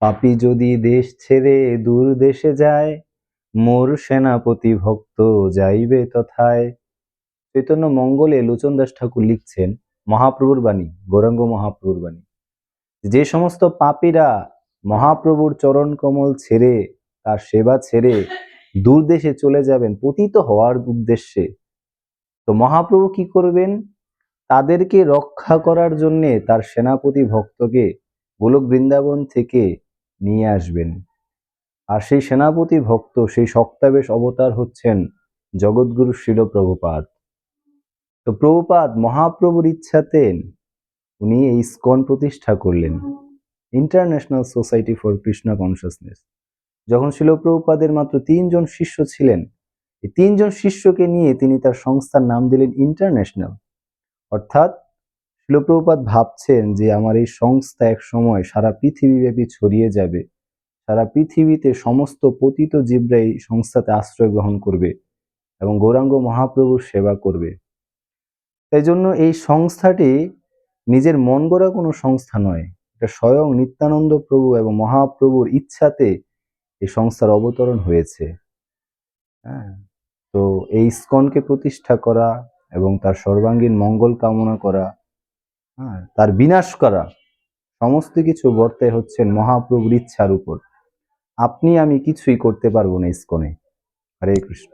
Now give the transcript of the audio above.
পাপী যদি দেশ ছেড়ে দূর দেশে যায়, মোর সেনাপতি ভক্ত যাইবে তথায়। চৈতন্য মঙ্গলে লোচন দাস ঠাকুর লিখছেন মহাপ্রভুর বাণী, গৌরাঙ্গ মহাপ্রভুর বাণী, যে সমস্ত পাপীরা মহাপ্রভুর চরণ কমল ছেড়ে, তার সেবা ছেড়ে দূর দেশে চলে যাবেন পতিত হওয়ার উদ্দেশ্যে, তো মহাপ্রভু কি করবেন? তাদেরকে রক্ষা করার জন্যে তার সেনাপতি ভক্তকে গোলক বৃন্দাবন থেকে নিয়ে আসবেন। আর সেই সেনাপতি ভক্ত, সেই সক্তাবেশ অবতার হচ্ছেন জগৎগুরু শিল প্রভুপাদ। তো প্রভুপাদ মহাপ্রভুর ইচ্ছাতে উনি এই ইসকন প্রতিষ্ঠা করলেন, international society for Krishna consciousness. যখন শিল প্রভুপাদের মাত্র 3 জন শিষ্য ছিলেন, এই 3 জন শিষ্যকে নিয়ে তিনি তার সংস্থার নাম দিলেন ইন্টারন্যাশনাল। অর্থাৎ শিল প্রভুপাদ ভাবছেন যে আমার এই সংস্থা এক সময় সারা পৃথিবীব্যাপী ছড়িয়ে যাবে, সারা পৃথিবীতে সমস্ত পতিত জীবরা এই সংস্থাতে আশ্রয় গ্রহণ করবে এবং গৌরাঙ্গ মহাপ্রভুর সেবা করবে। তাই জন্য এই সংস্থাটি নিজের মন গড়া কোনো সংস্থা নয়, এটা স্বয়ং নিত্যানন্দ প্রভু এবং মহাপ্রভুর ইচ্ছাতে এই সংস্থার অবতরণ হয়েছে। হ্যাঁ, তো এই ইসকনকে প্রতিষ্ঠা করা এবং তার সর্বাঙ্গীন মঙ্গল কামনা করা, হ্যাঁ, তার বিনাশ করা, সমস্ত কিছু বর্তায় হচ্ছেন মহাপ্রভুর ইচ্ছার উপর। আপনি আমি কিছুই করতে পারবো না ইসকনে। হরে কৃষ্ণ।